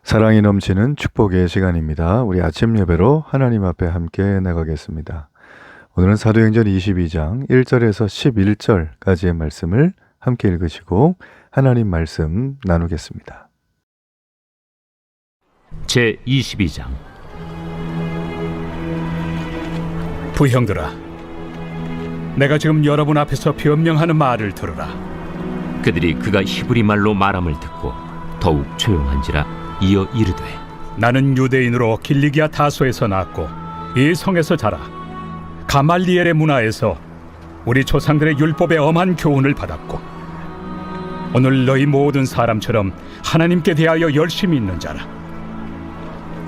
사랑이 넘치는 축복의 시간입니다. 우리 아침 예배로 하나님 앞에 함께 나가겠습니다. 오늘은 사도행전 22장 1절에서 11절까지의 말씀을 함께 읽으시고 하나님 말씀 나누겠습니다. 제 22장. 부형들아, 내가 지금 여러분 앞에서 변명하는 말을 들으라. 그들이 그가 히브리 말로 말함을 듣고 더욱 조용한지라 이어 이르되, 나는 유대인으로 길리기아 다소에서 낳았고 이 성에서 자라 가말리엘의 문화에서 우리 조상들의 율법의 엄한 교훈을 받았고 오늘 너희 모든 사람처럼 하나님께 대하여 열심히 있는 자라.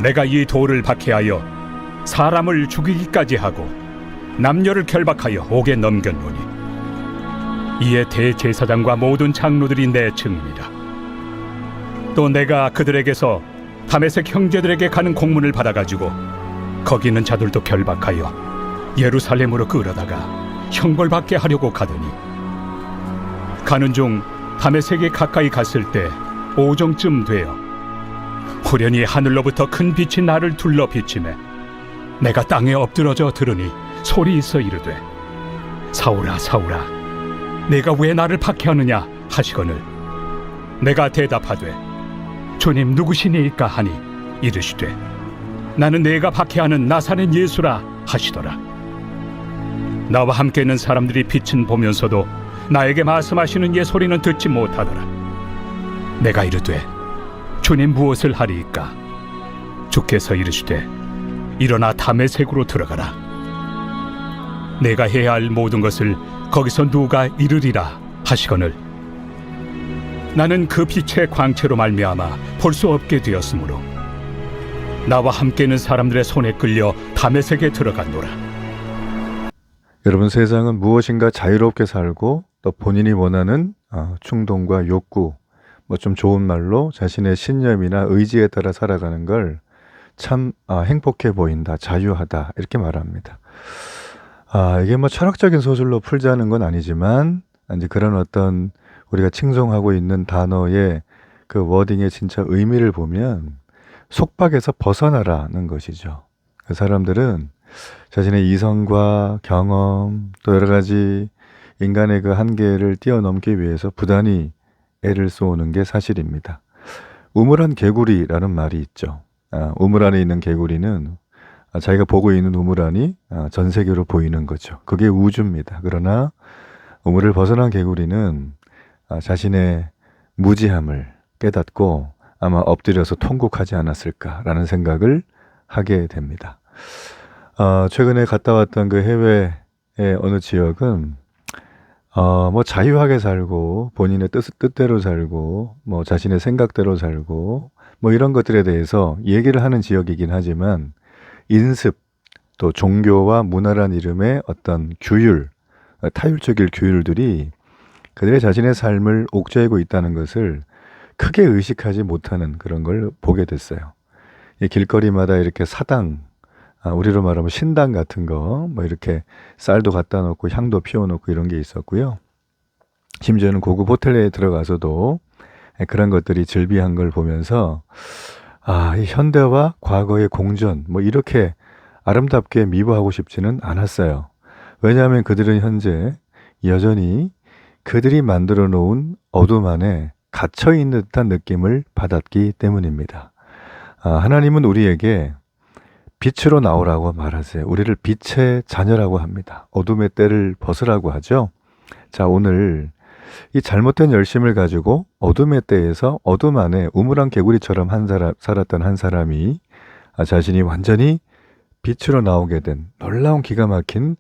내가 이 돌을 박해하여 사람을 죽이기까지 하고 남녀를 결박하여 옥에 넘겼노니 이에 대제사장과 모든 장로들이 내 증인이라. 또 내가 그들에게서 다메섹 형제들에게 가는 공문을 받아가지고 거기 있는 자들도 결박하여 예루살렘으로 끌어다가 형벌받게 하려고 가더니 가는 중 다메섹에 가까이 갔을 때 오정쯤 되어 후련히 하늘로부터 큰 빛이 나를 둘러 비치매 내가 땅에 엎드러져 들으니 소리 있어 이르되, 사울아 사울아, 내가 왜 나를 박해하느냐 하시거늘 내가 대답하되, 주님 누구시니까 하니 이르시되, 나는 내가 박해하는 나사렛 예수라 하시더라. 나와 함께 있는 사람들이 빛은 보면서도 나에게 말씀하시는 예 소리는 듣지 못하더라. 내가 이르되, 주님 무엇을 하리이까? 주께서 이르시되, 일어나 다메섹으로 들어가라. 내가 해야 할 모든 것을 거기서 누가 이르리라 하시거늘 나는 그 빛의 광채로 말미암아 볼 수 없게 되었으므로 나와 함께 있는 사람들의 손에 끌려 다메섹에 들어갔노라. 여러분, 세상은 무엇인가 자유롭게 살고 또 본인이 원하는 충동과 욕구, 좀 좋은 말로 자신의 신념이나 의지에 따라 살아가는 걸 참 행복해 보인다, 자유하다 이렇게 말합니다. 이게 철학적인 소설로 풀자는 건 아니지만 이제 그런 어떤 우리가 칭송하고 있는 단어의 그 워딩의 진짜 의미를 보면 속박에서 벗어나라는 것이죠. 그 사람들은 자신의 이성과 경험 또 여러 가지 인간의 그 한계를 뛰어넘기 위해서 부단히 애를 쏘는 게 사실입니다. 우물안 개구리라는 말이 있죠. 우물 안에 있는 개구리는 자기가 보고 있는 우물안이 전 세계로 보이는 거죠. 그게 우주입니다. 그러나 우물을 벗어난 개구리는 자신의 무지함을 깨닫고 아마 엎드려서 통곡하지 않았을까라는 생각을 하게 됩니다. 최근에 갔다 왔던 그 해외의 어느 지역은 자유하게 살고 본인의 뜻대로 살고 자신의 생각대로 살고 이런 것들에 대해서 얘기를 하는 지역이긴 하지만 인습 또 종교와 문화란 이름의 어떤 규율, 타율적인 규율들이 그들의 자신의 삶을 옥죄고 있다는 것을 크게 의식하지 못하는 그런 걸 보게 됐어요. 이 길거리마다 이렇게 사당, 우리로 말하면 신당 같은 거, 이렇게 쌀도 갖다 놓고 향도 피워놓고 이런 게 있었고요. 심지어는 고급 호텔에 들어가서도 그런 것들이 즐비한 걸 보면서 이 현대와 과거의 공전 이렇게 아름답게 미부하고 싶지는 않았어요. 왜냐하면 그들은 현재 여전히 그들이 만들어 놓은 어둠 안에 갇혀 있는 듯한 느낌을 받았기 때문입니다. 하나님은 우리에게 빛으로 나오라고 말하세요. 우리를 빛의 자녀라고 합니다. 어둠의 때를 벗으라고 하죠. 자, 오늘 이 잘못된 열심을 가지고 어둠의 때에서 어둠 안에 우물안 개구리처럼 살았던 한 사람이 자신이 완전히 빛으로 나오게 된 놀라운 기가 막힌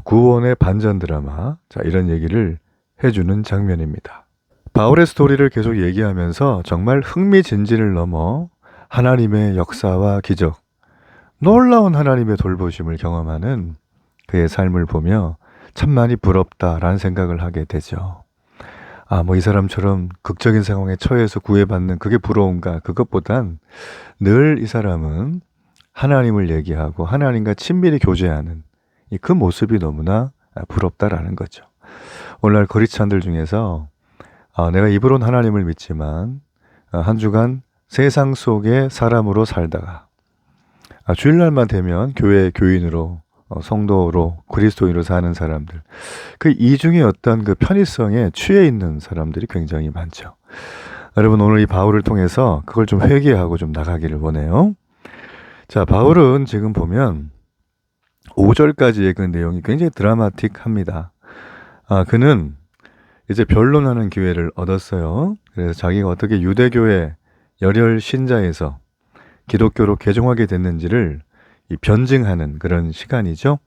구원의 반전 드라마, 이런 얘기를 해주는 장면입니다. 바울의 스토리를 계속 얘기하면서 정말 흥미진진을 넘어 하나님의 역사와 기적, 놀라운 하나님의 돌보심을 경험하는 그의 삶을 보며 참 많이 부럽다라는 생각을 하게 되죠. 이 사람처럼 극적인 상황에 처해서 구애받는 그게 부러운가? 그것보단 늘 이 사람은 하나님을 얘기하고 하나님과 친밀히 교제하는 그 모습이 너무나 부럽다라는 거죠. 오늘날 거리찬들 중에서 내가 입으로는 하나님을 믿지만 한 주간 세상 속의 사람으로 살다가 주일날만 되면 교회 교인으로 성도로 그리스도인으로 사는 사람들, 그 이중의 어떤 그 편의성에 취해 있는 사람들이 굉장히 많죠. 여러분, 오늘 이 바울을 통해서 그걸 좀 회개하고 좀 나가기를 원해요. 자, 바울은 지금 보면 5절까지의 그 내용이 굉장히 드라마틱합니다. 그는 이제 변론하는 기회를 얻었어요. 그래서 자기가 어떻게 유대교의 열혈 신자에서 기독교로 개종하게 됐는지를 변증하는 그런 시간이죠.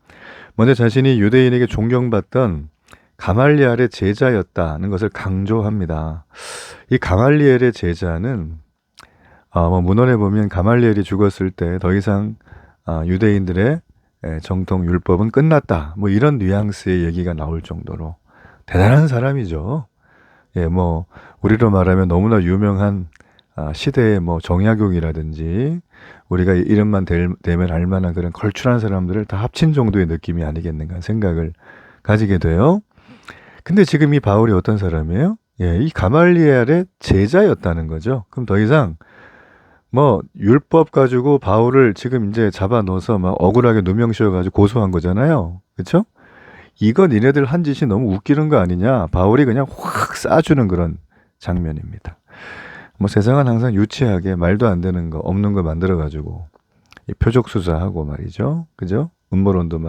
먼저 자신이 유대인에게 존경받던 가말리엘의 제자였다는 것을 강조합니다. 이 가말리엘의 제자는 문헌에 보면 가말리엘이 죽었을 때 더 이상 유대인들의 정통 율법은 끝났다, 뭐 이런 뉘앙스의 얘기가 나올 정도로 대단한 사람이죠. 우리로 말하면 너무나 유명한 시대의 정약용이라든지 우리가 이름만 대면 알만한 그런 걸출한 사람들을 다 합친 정도의 느낌이 아니겠는가 생각을 가지게 돼요. 근데 지금 이 바울이 어떤 사람이에요? 이 가말리엘의 제자였다는 거죠. 그럼 더 이상 율법 가지고 바울을 지금 이제 잡아 넣어서 막 억울하게 누명 씌워가지고 고소한 거잖아요. 그렇죠? 이거 니네들 한 짓이 너무 웃기는 거 아니냐? 바울이 그냥 확 쏴주는 그런 장면입니다. 세상은 항상 유치하게 말도 안 되는 거, 없는 거 만들어가지고 표적 수사하고 말이죠. 그죠? 음모론도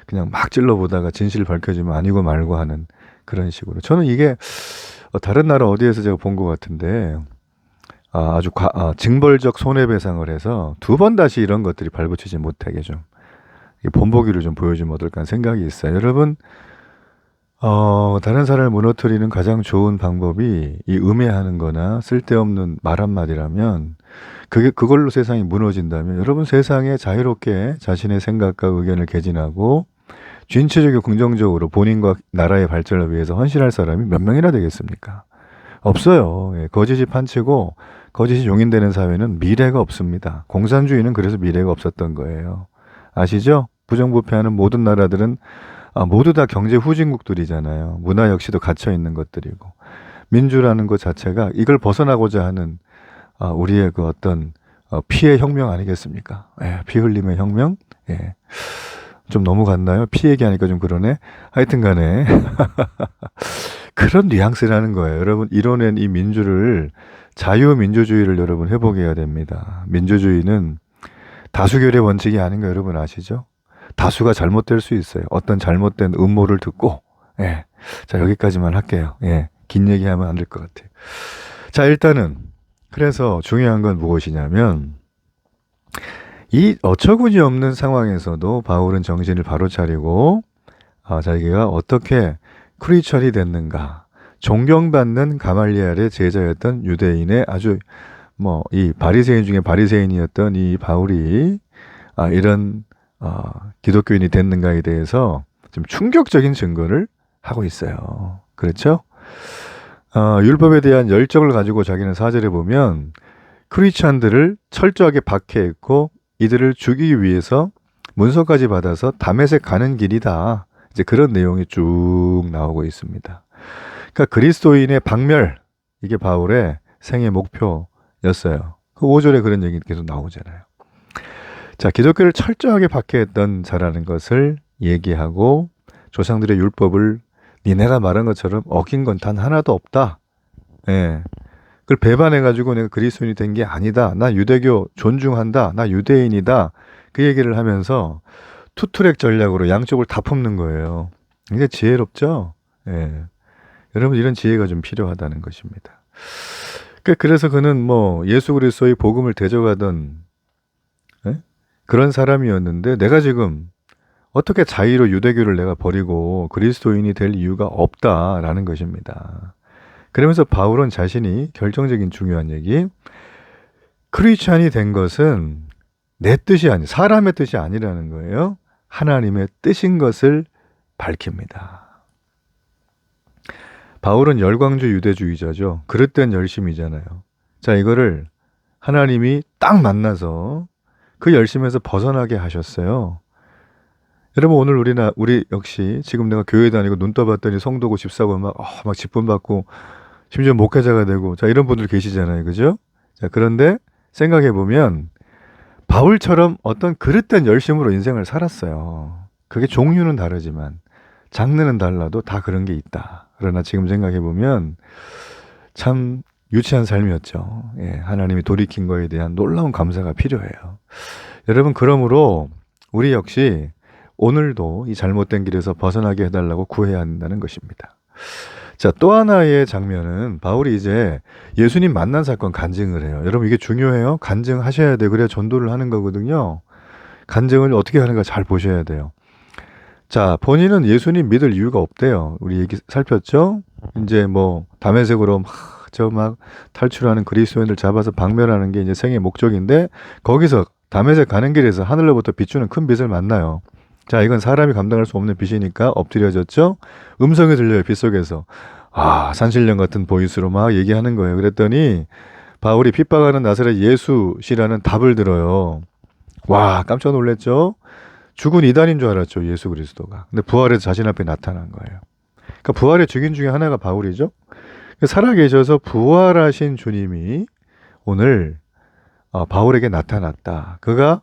그냥 막 찔러보다가 진실 밝혀지면 아니고 말고 하는 그런 식으로. 저는 이게 다른 나라 어디에서 제가 본 것 같은데 아주 징벌적 손해배상을 해서 2번 다시 이런 것들이 발붙이지 못하게 좀 본보기를 좀 보여주면 어떨까 하는 생각이 있어요. 여러분, 다른 사람을 무너뜨리는 가장 좋은 방법이 이 음해하는 거나 쓸데없는 말 한마디라면 그걸로 세상이 무너진다면 여러분, 세상에 자유롭게 자신의 생각과 의견을 개진하고 진취적이고 긍정적으로 본인과 나라의 발전을 위해서 헌신할 사람이 몇 명이나 되겠습니까? 없어요. 거짓이 판치고 거짓이 용인되는 사회는 미래가 없습니다. 공산주의는 그래서 미래가 없었던 거예요. 아시죠? 부정부패하는 모든 나라들은 모두 다 경제 후진국들이잖아요. 문화 역시도 갇혀 있는 것들이고, 민주라는 것 자체가 이걸 벗어나고자 하는 우리의 그 어떤 피의 혁명 아니겠습니까? 피 흘림의 혁명? 좀 너무 갔나요? 피 얘기하니까 좀 그러네. 하여튼 간에 그런 뉘앙스라는 거예요. 여러분, 이뤄낸 이 민주를, 자유민주주의를 여러분 회복해야 됩니다. 민주주의는 다수결의 원칙이 아닌 거 여러분 아시죠? 다수가 잘못될 수 있어요. 어떤 잘못된 음모를 듣고. 자, 여기까지만 할게요. 긴 얘기하면 안 될 것 같아요. 자, 일단은 그래서 중요한 건 무엇이냐면 이 어처구니 없는 상황에서도 바울은 정신을 바로 차리고 자기가 어떻게 크리스천이 됐는가, 존경받는 가말리엘의 제자였던 유대인의 아주 이 바리새인 중에 바리새인이었던 이 바울이 이런 기독교인이 됐는가에 대해서 좀 충격적인 증거를 하고 있어요. 그렇죠? 율법에 대한 열정을 가지고 자기는 4절에 보면 크리스천들을 철저하게 박해했고 이들을 죽이기 위해서 문서까지 받아서 다메섹 가는 길이다. 이제 그런 내용이 쭉 나오고 있습니다. 그러니까 그리스도인의 박멸, 이게 바울의 생애 목표였어요. 그 5절에 그런 얘기 계속 나오잖아요. 자, 기독교를 철저하게 박해했던 자라는 것을 얘기하고 조상들의 율법을 니네가 말한 것처럼 어긴 건 단 하나도 없다. 그걸 배반해가지고 내가 그리스도인이 된 게 아니다. 나 유대교 존중한다. 나 유대인이다. 그 얘기를 하면서 투트랙 전략으로 양쪽을 다 품는 거예요. 이게 지혜롭죠? 여러분, 이런 지혜가 좀 필요하다는 것입니다. 그래서 그는 예수 그리스도의 복음을 대적하던 그런 사람이었는데, 내가 지금 어떻게 자의로 유대교를 내가 버리고 그리스도인이 될 이유가 없다라는 것입니다. 그러면서 바울은 자신이 결정적인 중요한 얘기, 크리스찬이 된 것은 내 뜻이 아니, 사람의 뜻이 아니라는 거예요. 하나님의 뜻인 것을 밝힙니다. 바울은 열광주 유대주의자죠. 그릇된 열심이잖아요. 자, 이거를 하나님이 딱 만나서 그 열심에서 벗어나게 하셨어요. 여러분, 오늘 우리 역시 지금 내가 교회 다니고 눈 떠봤더니 성도고 집사고 막 직분 받고 심지어 목회자가 되고, 자, 이런 분들 계시잖아요. 그죠? 자, 그런데 생각해 보면 바울처럼 어떤 그릇된 열심으로 인생을 살았어요. 그게 종류는 다르지만 장르는 달라도 다 그런 게 있다. 그러나 지금 생각해 보면 참 유치한 삶이었죠. 예, 하나님이 돌이킨 거에 대한 놀라운 감사가 필요해요. 여러분, 그러므로 우리 역시 오늘도 이 잘못된 길에서 벗어나게 해달라고 구해야 한다는 것입니다. 자, 또 하나의 장면은 바울이 이제 예수님 만난 사건 간증을 해요. 여러분, 이게 중요해요. 간증하셔야 돼요. 그래야 전도를 하는 거거든요. 간증을 어떻게 하는가 잘 보셔야 돼요. 자, 본인은 예수님 믿을 이유가 없대요. 우리 얘기 살폈죠? 이제 뭐 다메섹으로 막 탈출하는 그리스도인들 잡아서 방멸하는 게 이제 생의 목적인데, 거기서 다메섹 가는 길에서 하늘로부터 비추는 큰 빛을 만나요. 자, 이건 사람이 감당할 수 없는 빛이니까 엎드려졌죠? 음성이 들려요, 빛 속에서. 산신령 같은 보이스로 막 얘기하는 거예요. 그랬더니 바울이 핍박하는 나사렛 예수시라는 답을 들어요. 와, 깜짝 놀랐죠? 죽은 이단인 줄 알았죠, 예수 그리스도가. 근데 부활해서 자신 앞에 나타난 거예요. 그러니까 부활의 증인 중에 하나가 바울이죠. 살아계셔서 부활하신 주님이 오늘 바울에게 나타났다. 그가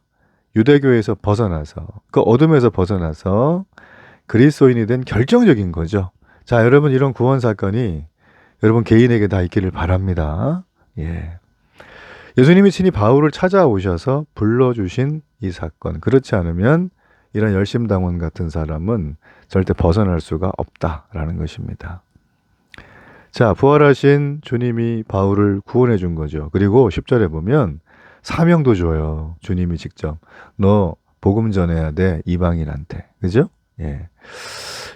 유대교에서 벗어나서, 그 어둠에서 벗어나서 그리스도인이 된 결정적인 거죠. 자, 여러분, 이런 구원 사건이 여러분 개인에게 다 있기를 바랍니다. 예. 예수님이 친히 바울을 찾아오셔서 불러주신 이 사건, 그렇지 않으면 이런 열심당원 같은 사람은 절대 벗어날 수가 없다라는 것입니다. 자, 부활하신 주님이 바울을 구원해 준 거죠. 그리고 10절에 보면 사명도 줘요. 주님이 직접. 너 복음 전해야 돼, 이방인한테. 그죠? 예.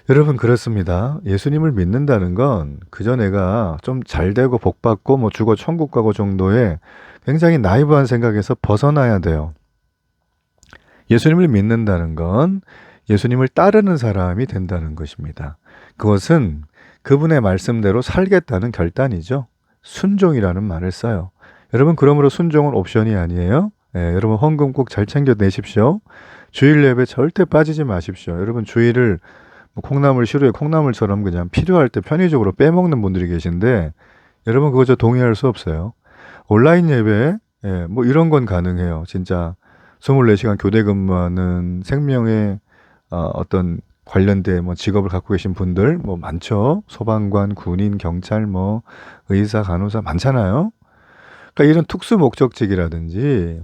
여러분, 그렇습니다. 예수님을 믿는다는 건 그저 내가 좀 잘되고 복받고 뭐 죽어 천국 가고 정도의 굉장히 나이브한 생각에서 벗어나야 돼요. 예수님을 믿는다는 건 예수님을 따르는 사람이 된다는 것입니다. 그것은 그분의 말씀대로 살겠다는 결단이죠. 순종이라는 말을 써요. 여러분, 그러므로 순종은 옵션이 아니에요. 예, 여러분, 헌금 꼭 잘 챙겨 내십시오. 주일 예배 절대 빠지지 마십시오. 여러분, 주일을 뭐 콩나물 시루에 콩나물처럼 그냥 필요할 때 편의적으로 빼먹는 분들이 계신데, 여러분, 그거 저 동의할 수 없어요. 온라인 예배, 예, 뭐 이런 건 가능해요. 진짜 24시간 교대 근무하는 생명의 어떤 관련된 뭐 직업을 갖고 계신 분들 뭐 많죠. 소방관, 군인, 경찰, 뭐 의사, 간호사 많잖아요. 그러니까 이런 특수 목적직이라든지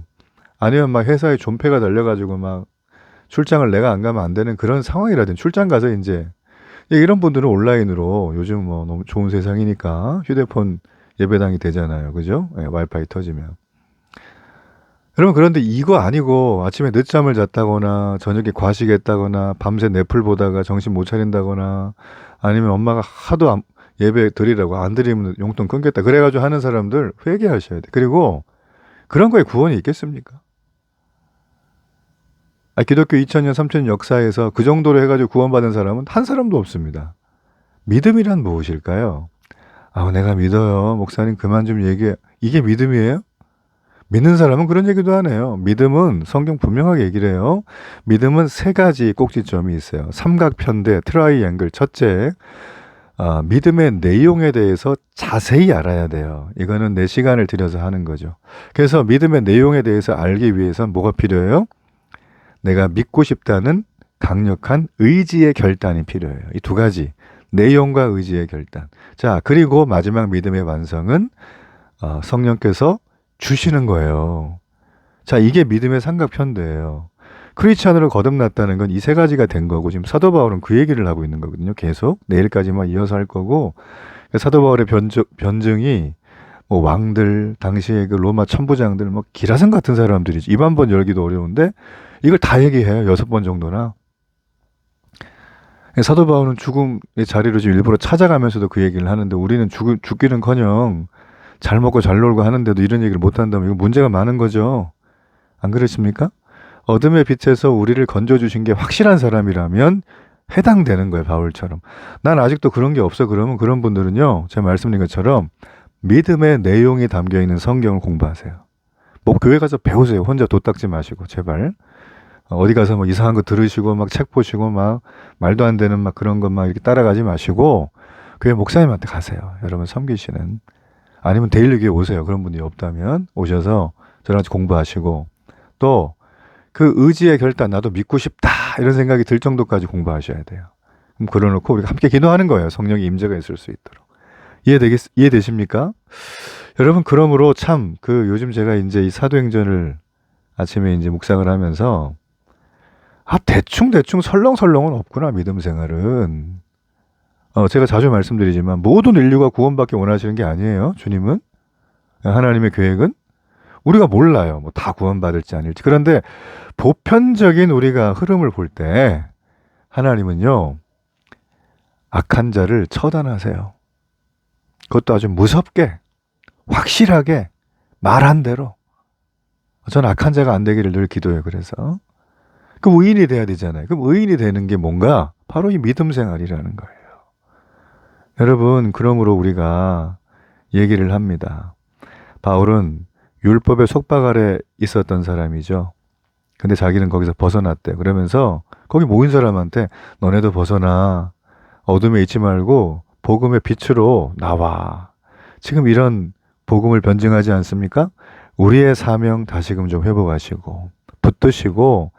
아니면 막 회사에 존폐가 달려가지고 막 출장을 내가 안 가면 안 되는 그런 상황이라든지 출장 가서 이제 이런 분들은 온라인으로 요즘 뭐 너무 좋은 세상이니까 휴대폰 예배당이 되잖아요. 그죠? 네, 와이파이 터지면. 여러분, 그런데 이거 아니고 아침에 늦잠을 잤다거나 저녁에 과식했다거나 밤새 넷플 보다가 정신 못 차린다거나 아니면 엄마가 하도 예배 드리라고 안 드리면 용돈 끊겠다 그래가지고 하는 사람들 회개하셔야 돼. 그리고 그런 거에 구원이 있겠습니까? 기독교 2000년 3000년 역사에서 그 정도로 해가지고 구원받은 사람은 한 사람도 없습니다. 믿음이란 무엇일까요? 내가 믿어요. 목사님 그만 좀 얘기해. 이게 믿음이에요? 믿는 사람은 그런 얘기도 하네요. 믿음은 성경 분명하게 얘기를 해요. 믿음은 세 가지 꼭지점이 있어요. 삼각편대, 트라이앵글. 첫째, 믿음의 내용에 대해서 자세히 알아야 돼요. 이거는 내 시간을 들여서 하는 거죠. 그래서 믿음의 내용에 대해서 알기 위해선 뭐가 필요해요? 내가 믿고 싶다는 강력한 의지의 결단이 필요해요. 이 두 가지. 내용과 의지의 결단. 자, 그리고 마지막 믿음의 완성은 성령께서 주시는 거예요. 자, 이게 믿음의 삼각편대예요. 크리스찬으로 거듭났다는 건 이 세 가지가 된 거고, 지금 사도 바울은 그 얘기를 하고 있는 거거든요. 계속 내일까지만 이어서 할 거고, 사도 바울의 변증이 뭐 왕들, 당시에 그 로마 천부장들, 뭐 기라성 같은 사람들이지 입 한 번 열기도 어려운데 이걸 다 얘기해요. 6번 정도나. 사도 바울은 죽음의 자리로 지금 일부러 찾아가면서도 그 얘기를 하는데, 우리는 죽기는커녕 잘 먹고 잘 놀고 하는데도 이런 얘기를 못 한다면 이거 문제가 많은 거죠. 안 그렇습니까? 어둠의 빛에서 우리를 건져주신 게 확실한 사람이라면 해당되는 거예요. 바울처럼. 난 아직도 그런 게 없어. 그러면 그런 분들은요, 제가 말씀드린 것처럼 믿음의 내용이 담겨있는 성경을 공부하세요. 뭐 교회 가서 배우세요. 혼자 도닦지 마시고 제발. 어디 가서 뭐 이상한 거 들으시고 막 책 보시고 막 말도 안 되는 막 그런 것 막 이렇게 따라가지 마시고 교회 목사님한테 가세요. 여러분 섬기시는. 아니면 데일리교회 오세요. 그런 분이 없다면 오셔서 저랑 같이 공부하시고 또 그 의지의 결단 나도 믿고 싶다 이런 생각이 들 정도까지 공부하셔야 돼요. 그럼 그러놓고 우리가 함께 기도하는 거예요. 성령의 임재가 있을 수 있도록. 이해되십니까? 여러분 그러므로 참 그 요즘 제가 이제 이 사도행전을 아침에 이제 묵상을 하면서 대충 설렁설렁은 없구나 믿음 생활은. 제가 자주 말씀드리지만 모든 인류가 구원받기 원하시는 게 아니에요. 주님은 하나님의 계획은 우리가 몰라요. 뭐 다 구원받을지 아닐지. 그런데 보편적인 우리가 흐름을 볼 때 하나님은요 악한 자를 처단하세요. 그것도 아주 무섭게 확실하게 말한 대로. 전 악한 자가 안 되기를 늘 기도해요. 그래서 그럼 의인이 돼야 되잖아요. 그럼 의인이 되는 게 뭔가? 바로 이 믿음 생활이라는 거예요. 여러분 그러므로 우리가 얘기를 합니다. 바울은 율법의 속박 아래 있었던 사람이죠. 근데 자기는 거기서 벗어났대. 그러면서 거기 모인 사람한테 너네도 벗어나. 어둠에 있지 말고 복음의 빛으로 나와. 지금 이런 복음을 변증하지 않습니까? 우리의 사명 다시금 좀 회복하시고 붙드시고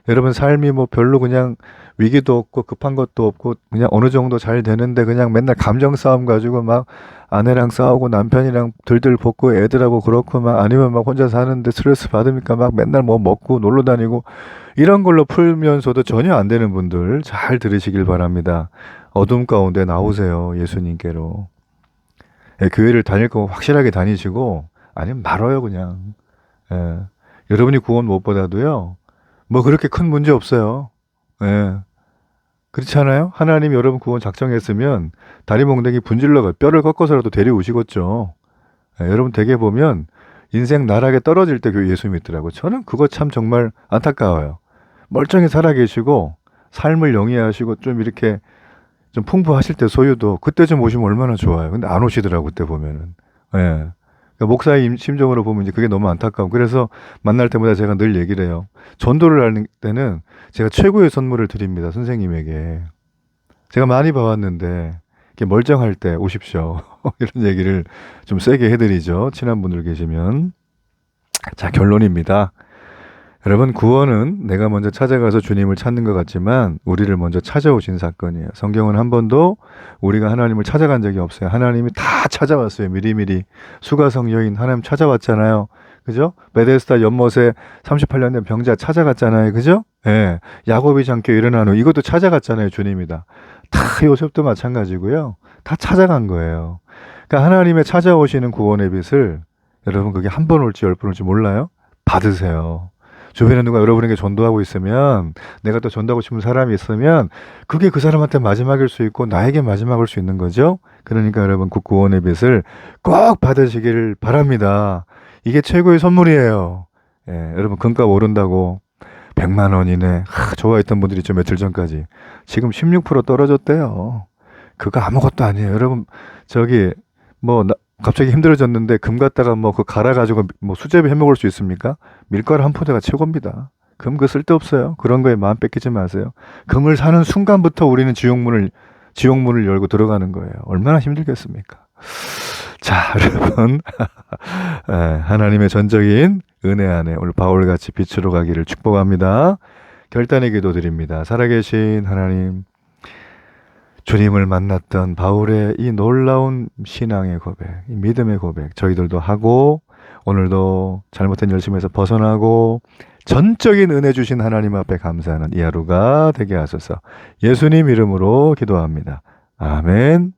여러분 삶이 뭐 별로 그냥 위기도 없고 급한 것도 없고 그냥 어느 정도 잘 되는데 그냥 맨날 감정 싸움 가지고 막 아내랑 싸우고 남편이랑 들들 볶고 애들하고 그렇고 막 아니면 막 혼자 사는데 스트레스 받으니까 막 맨날 뭐 먹고 놀러 다니고 이런 걸로 풀면서도 전혀 안 되는 분들 잘 들으시길 바랍니다. 어둠 가운데 나오세요. 예수님께로. 교회를 다닐 거면 확실하게 다니시고 아니면 말아요 그냥. 여러분이 구원 못 받아도요. 뭐 그렇게 큰 문제 없어요. 그렇지 않아요? 하나님 여러분 구원 작정했으면 다리 몽둥이 분질러가 뼈를 꺾어서라도 데려오시겠죠. 여러분 되게 보면 인생 나락에 떨어질 때 교회 예수 믿더라고요. 저는 그거 참 정말 안타까워요. 멀쩡히 살아계시고 삶을 영위하시고 좀 이렇게 좀 풍부하실 때 소유도 그때 좀 오시면 얼마나 좋아요. 근데 안 오시더라고 그때 보면은. 그러니까 목사의 심정으로 보면 이제 그게 너무 안타까워. 그래서 만날 때마다 제가 늘 얘기를 해요. 전도를 할 때는 제가 최고의 선물을 드립니다. 선생님에게. 제가 많이 봐왔는데 이렇게 멀쩡할 때 오십시오. 이런 얘기를 좀 세게 해드리죠. 친한 분들 계시면. 자, 결론입니다. 여러분 구원은 내가 먼저 찾아가서 주님을 찾는 것 같지만 우리를 먼저 찾아오신 사건이에요. 성경은 한 번도 우리가 하나님을 찾아간 적이 없어요. 하나님이 다 찾아왔어요. 미리미리. 수가성 여인 하나님 찾아왔잖아요. 그죠? 베데스다 연못에 38년 된 병자 찾아갔잖아요. 그죠? 야곱이 잠겨 일어난 후 이것도 찾아갔잖아요. 주님이다. 다 요셉도 마찬가지고요. 다 찾아간 거예요. 그러니까 하나님의 찾아오시는 구원의 빛을 여러분 그게 한 번 올지 10번 올지 몰라요? 받으세요. 주변에 누가 여러분에게 전도하고 있으면 내가 또 전도하고 싶은 사람이 있으면 그게 그 사람한테 마지막일 수 있고 나에게 마지막일 수 있는 거죠. 그러니까 여러분 그 구원의 빛을 꼭 받으시길 바랍니다. 이게 최고의 선물이에요. 여러분 금값 오른다고 100만 원이네. 좋아했던 분들이 있죠. 며칠 전까지. 지금 16% 떨어졌대요. 그거 아무것도 아니에요. 여러분 저기 뭐 갑자기 힘들어졌는데 금 갖다가 뭐 그 갈아가지고 뭐 수제비 해먹을 수 있습니까? 밀가루 한 포대가 최고입니다. 금 그 쓸데없어요. 그런 거에 마음 뺏기지 마세요. 금을 사는 순간부터 우리는 지옥문을 열고 들어가는 거예요. 얼마나 힘들겠습니까? 자, 여러분 하나님의 전적인 은혜 안에 오늘 바울같이 빛으로 가기를 축복합니다. 결단의 기도 드립니다. 살아계신 하나님, 주님을 만났던 바울의 이 놀라운 신앙의 고백, 이 믿음의 고백 저희들도 하고 오늘도 잘못된 열심에서 벗어나고 전적인 은혜 주신 하나님 앞에 감사하는 이 하루가 되게 하소서. 예수님 이름으로 기도합니다. 아멘.